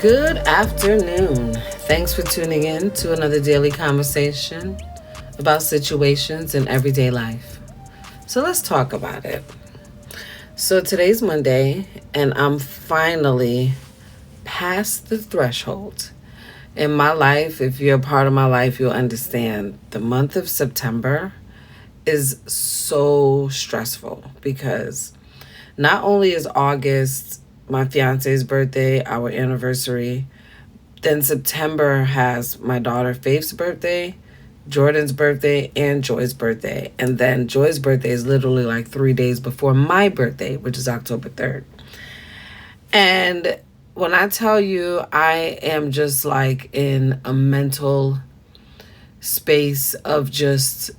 Good afternoon. Thanks for tuning in to another daily conversation about situations in everyday life. So let's talk about it. So today's Monday, and I'm finally past the threshold. In my life, if you're a part of my life, you'll understand the month of September is so stressful because not only is August my fiance's birthday, our anniversary, then September has my daughter Faith's birthday, Jordan's birthday, and Joy's birthday. And then Joy's birthday is literally like 3 days before my birthday, which is October 3rd. And when I tell you, I am just like in a mental space of just,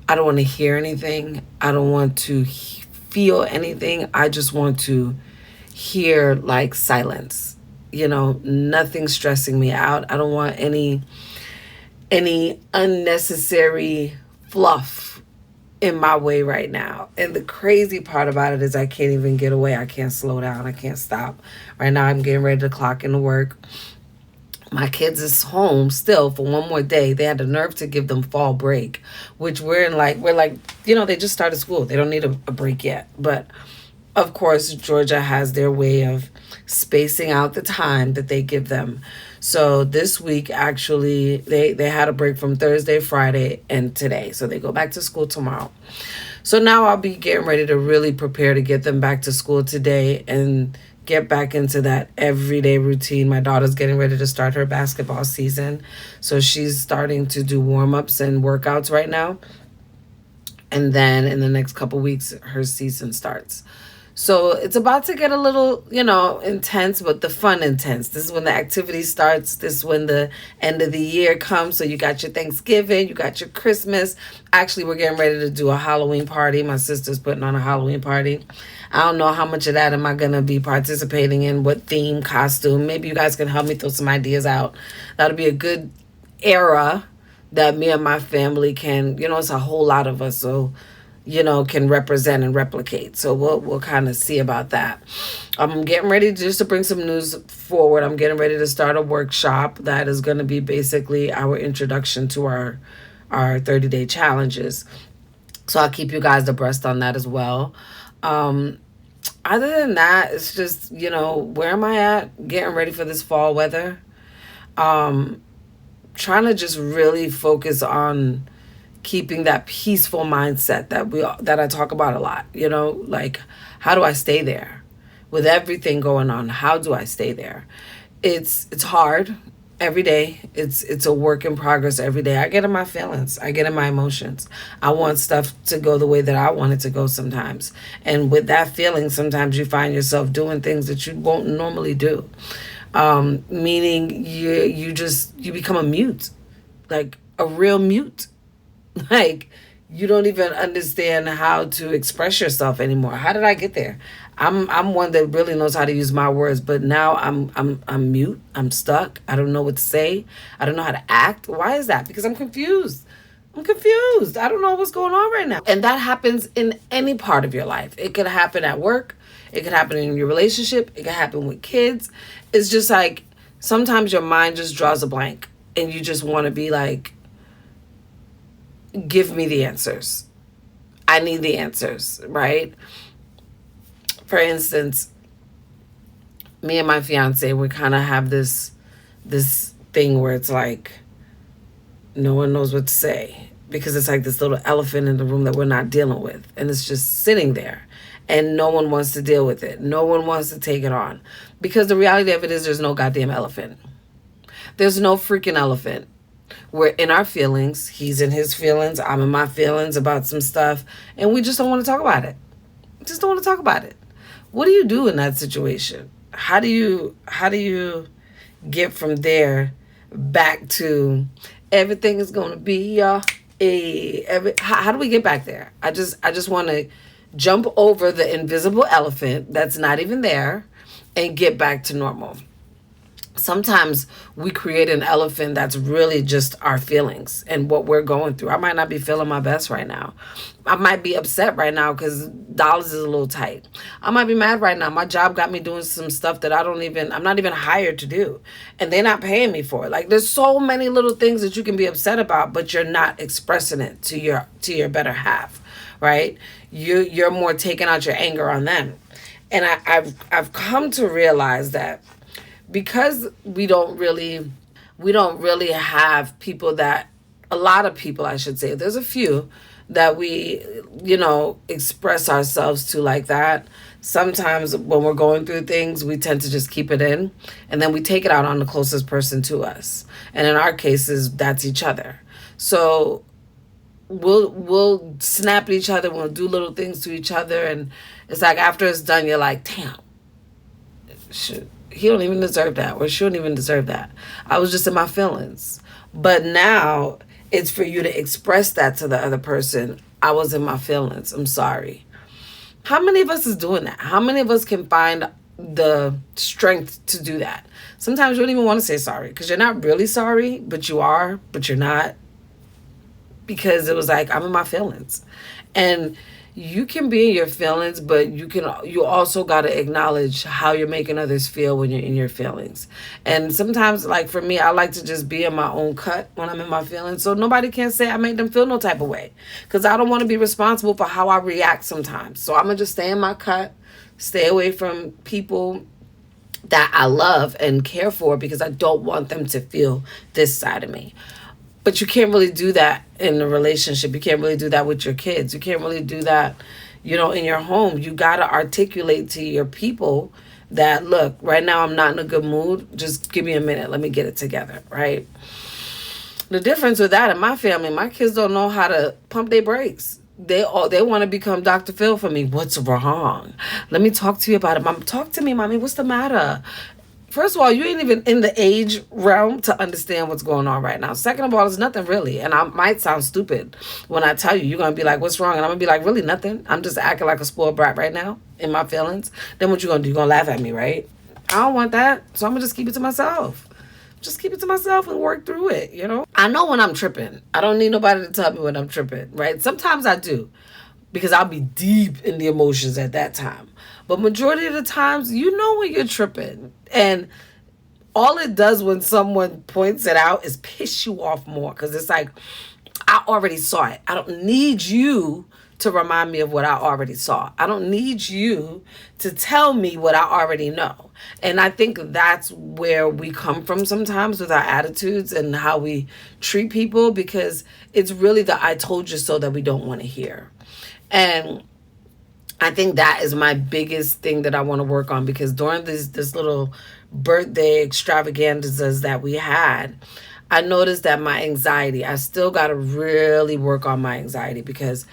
I don't want to hear anything. I don't want to feel anything. I just want to hear like silence. Nothing stressing me out. I don't want any unnecessary fluff in my way right now. And the crazy part about it is I can't even get away. I can't slow down. I can't stop. Right now I'm getting ready to clock into work. My kids is home still for one more day. They had the nerve to give them fall break, which we're like, they just started school. They don't need a break yet. But of course, Georgia has their way of spacing out the time that they give them. So this week, actually, they had a break from Thursday, Friday, and today. So they go back to school tomorrow. So now I'll be getting ready to really prepare to get them back to school today and get back into that everyday routine. My daughter's getting ready to start her basketball season. So she's starting to do warm-ups and workouts right now. And then in the next couple weeks, her season starts. So it's about to get a little, intense, but the fun intense. This is when the activity starts. This is when the end of the year comes. So you got your Thanksgiving, you got your Christmas. Actually, we're getting ready to do a Halloween party. My sister's putting on a Halloween party. I don't know how much of that am I going to be participating in, what theme, costume. Maybe you guys can help me throw some ideas out. That'll be a good era that me and my family can, it's a whole lot of us. So can represent and replicate. So we'll kind of see about that. I'm getting ready just to bring some news forward. I'm getting ready to start a workshop that is going to be basically our introduction to our 30-day challenges. So I'll keep you guys abreast on that as well. Other than that, it's just, where am I at? Getting ready for this fall weather. Trying to just really focus on keeping that peaceful mindset that I talk about a lot, like how do I stay there with everything going on? How do I stay there? It's hard every day. It's a work in progress every day. I get in my feelings. I get in my emotions. I want stuff to go the way that I want it to go sometimes. And with that feeling, sometimes you find yourself doing things that you won't normally do. Meaning you become a mute, like a real mute. Like you don't even understand how to express yourself anymore. How did I get there? I'm one that really knows how to use my words, but now I'm mute. I'm stuck. I don't know what to say. I don't know how to act. Why is that? Because I'm confused. I don't know what's going on right now. And that happens in any part of your life. It could happen at work. It could happen in your relationship. It could happen with kids. It's just like sometimes your mind just draws a blank and you just want to be like, give me the answers. I need the answers, right? For instance, me and my fiance, we kind of have this thing where it's like no one knows what to say because it's like this little elephant in the room that we're not dealing with, and it's just sitting there and no one wants to deal with it. No one wants to take it on because the reality of it is there's no goddamn elephant. There's no freaking elephant. We're in our feelings. He's in his feelings. I'm in my feelings about some stuff. And we just don't want to talk about it. Just don't want to talk about it. What do you do in that situation? How do you get from there back to everything is going to be how do we get back there? I just want to jump over the invisible elephant that's not even there and get back to normal. sometimes we create an elephant that's really just our feelings and what we're going through. I might not be feeling my best right now. I might be upset right now because dollars is a little tight. I might be mad right now. My job got me doing some stuff that I'm not even hired to do. And they're not paying me for it. Like, there's so many little things that you can be upset about, but you're not expressing it to your better half, right? You're more taking out your anger on them. And I've come to realize that because we don't really have people that, a lot of people, I should say, there's a few that we express ourselves to like that. Sometimes when we're going through things, we tend to just keep it in, and then we take it out on the closest person to us, and in our cases that's each other. So we'll snap at each other, we'll do little things to each other, and it's like after it's done you're like, damn, shit, he don't even deserve that, or she don't even deserve that. I was just in my feelings. But now it's for you to express that to the other person. I was in my feelings. I'm sorry. How many of us is doing that? How many of us can find the strength to do that? Sometimes you don't even want to say sorry because you're not really sorry, but you are, but you're not, because it was like, I'm in my feelings. And you can be in your feelings, but you also got to acknowledge how you're making others feel when you're in your feelings. And sometimes, like for me, I like to just be in my own cut when I'm in my feelings, so nobody can say I made them feel no type of way, because I don't want to be responsible for how I react sometimes. So I'm gonna just stay in my cut, stay away from people that I love and care for, because I don't want them to feel this side of me. But you can't really do that in a relationship. You can't really do that with your kids. You can't really do that, in your home. You got to articulate to your people that, look, right now I'm not in a good mood. Just give me a minute. Let me get it together, right? The difference with that in my family, my kids don't know how to pump their brakes. They want to become Dr. Phil for me. What's wrong? Let me talk to you about it. Mom, talk to me, mommy. What's the matter? First of all, you ain't even in the age realm to understand what's going on right now. Second of all, it's nothing really. And I might sound stupid when I tell you. You're going to be like, what's wrong? And I'm going to be like, really nothing. I'm just acting like a spoiled brat right now in my feelings. Then what you going to do? You're going to laugh at me, right? I don't want that. So I'm going to just keep it to myself. Just keep it to myself and work through it. I know when I'm tripping. I don't need nobody to tell me when I'm tripping, right? Sometimes I do, because I'll be deep in the emotions at that time. But majority of the times, you know when you're tripping. And all it does when someone points it out is piss you off more, because it's like, I already saw it. I don't need you to remind me of what I already saw. I don't need you to tell me what I already know. And I think that's where we come from sometimes with our attitudes and how we treat people, because it's really the I told you so that we don't want to hear. And I think that is my biggest thing that I want to work on, because during this little birthday extravaganzas that we had, I noticed that my anxiety, I still got to really work on my anxiety, because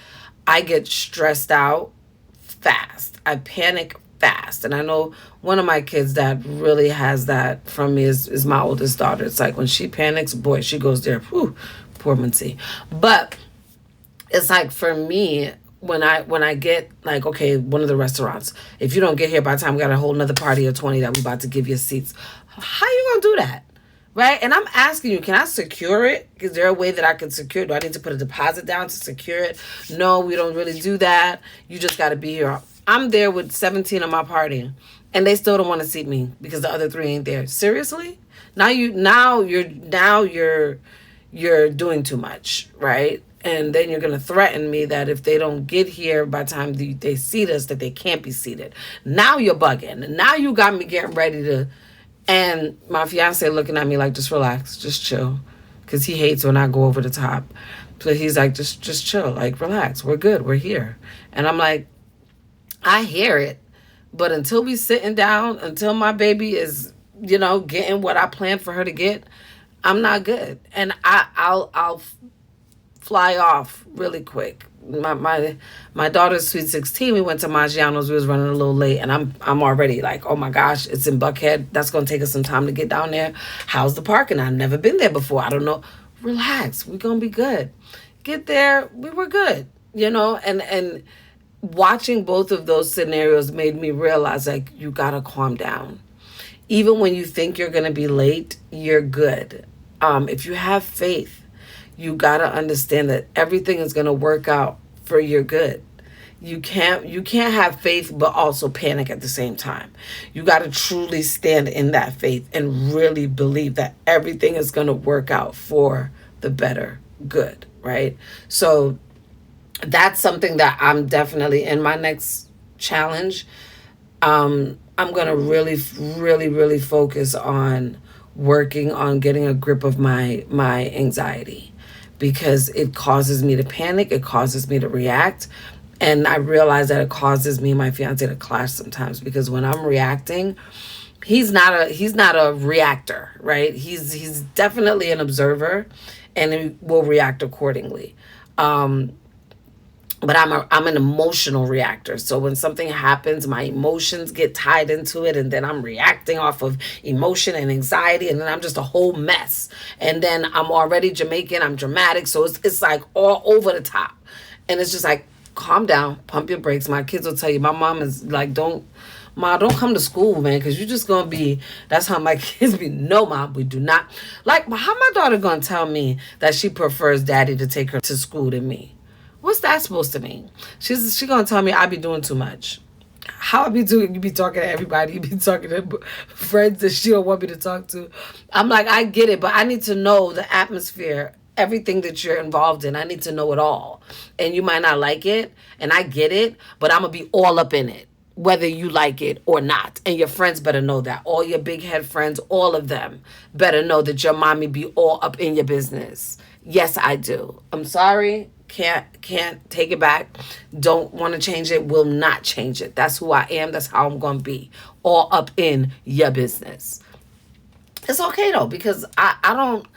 I get stressed out fast. I panic fast. And I know one of my kids that really has that from me is my oldest daughter. It's like when she panics, boy, she goes there. Whew, poor Muncie. But it's like for me, when I get like, okay, one of the restaurants, if you don't get here by the time we got a whole nother party of 20 that we about to give you seats, how you gonna do that? Right? And I'm asking you, can I secure it? Is there a way that I can secure it? Do I need to put a deposit down to secure it? No, we don't really do that. You just got to be here. I'm there with 17 of my party, and they still don't want to seat me because the other 3 ain't there. Seriously? You're doing too much, right? And then you're going to threaten me that if they don't get here by the time they seat us, that they can't be seated. Now you're bugging. Now you got me getting ready to... And my fiance looking at me like, just relax, just chill. Because he hates when I go over the top. So he's like, just chill, like, relax. We're good. We're here. And I'm like, I hear it. But until we sitting down, until my baby is, getting what I planned for her to get, I'm not good. And I'll fly off really quick. My daughter's sweet 16, we went to Maggiano's. We was running a little late, and I'm already like, oh my gosh, it's in Buckhead. That's gonna take us some time to get down there. How's the parking? I've never been there before. I don't know. Relax, we're gonna be good. Get there, we were good, and watching both of those scenarios made me realize, like, you gotta calm down. Even when you think you're going to be late, you're good. If you have faith, you got to understand that everything is going to work out for your good. You can't have faith but also panic at the same time. You got to truly stand in that faith and really believe that everything is going to work out for the better good, right? So that's something that I'm definitely in my next challenge. I'm going to really really really focus on working on getting a grip of my anxiety, because it causes me to panic, it causes me to react. And I realize that it causes me and my fiance to clash sometimes, because when I'm reacting, he's not a reactor, right? He's definitely an observer, and he will react accordingly. Um, but I'm an emotional reactor. So when something happens, my emotions get tied into it, and then I'm reacting off of emotion and anxiety, and then I'm just a whole mess. And then I'm already Jamaican, I'm dramatic, so it's like all over the top. And it's just like, calm down, pump your brakes. My kids will tell you, my mom is like, don't come to school, man, because you're just gonna be. That's how my kids be. No, mom, we do not. Like, how my daughter gonna tell me that she prefers daddy to take her to school than me? What's that supposed to mean? She gonna tell me I be doing too much. How I be doing? You be talking to everybody. You be talking to friends that she don't want me to talk to. I'm like, I get it, but I need to know the atmosphere, everything that you're involved in. I need to know it all. And you might not like it, and I get it, but I'm gonna be all up in it, whether you like it or not. And your friends better know that. All your big head friends, all of them better know that your mommy be all up in your business. Yes, I do. I'm sorry. Can't take it back. Don't want to change it. Will not change it. That's who I am. That's how I'm gonna be. All up in your business. It's okay though, because I don't.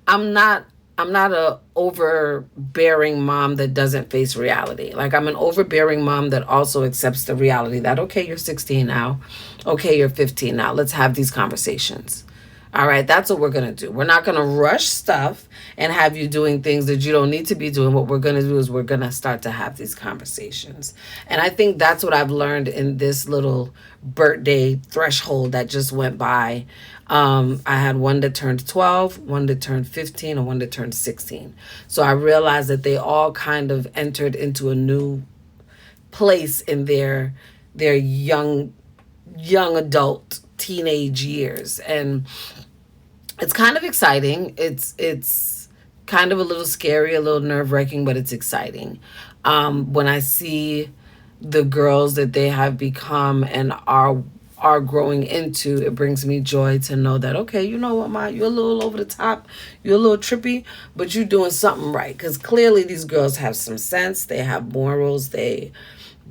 I'm not. I'm not a overbearing mom that doesn't face reality. Like, I'm an overbearing mom that also accepts the reality that, okay, you're 16 now. Okay, you're 15 now. Let's have these conversations. All right, that's what we're going to do. We're not going to rush stuff and have you doing things that you don't need to be doing. What we're going to do is we're going to start to have these conversations. And I think that's what I've learned in this little birthday threshold that just went by. I had one that turned 12, one that turned 15, and one that turned 16. So I realized that they all kind of entered into a new place in their young adult teenage years. And it's kind of exciting. It's kind of a little scary, a little nerve-wracking, but it's exciting. When I see the girls that they have become and are growing into, it brings me joy to know that, okay, you know what, Ma, you're a little over the top, you're a little trippy, but you're doing something right. Because clearly these girls have some sense, they have morals, they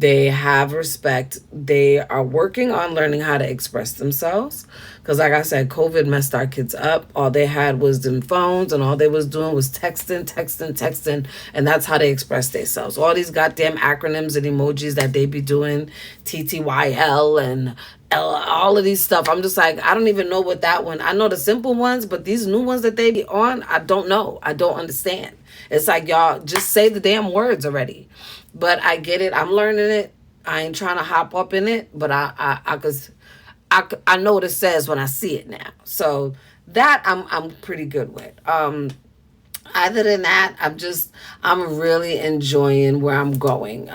have respect. They are working on learning how to express themselves. Because like I said, COVID messed our kids up. All they had was them phones, and all they was doing was texting. And that's how they express themselves. All these goddamn acronyms and emojis that they be doing, TTYL and L, all of these stuff. I'm just like, I don't even know what that one. I know the simple ones, but these new ones that they be on, I don't know. I don't understand. It's like, y'all, just say the damn words already. But I get it. I'm learning it. I ain't trying to hop up in it, but I know what it says when I see it now. So that I'm pretty good with. Other than that, I'm really enjoying where I'm going.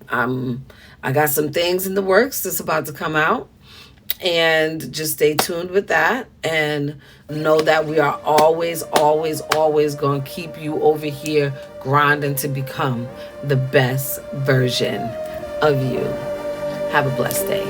I got some things in the works that's about to come out. And just stay tuned with that, and know that we are always going to keep you over here grinding to become the best version of you. Have a blessed day.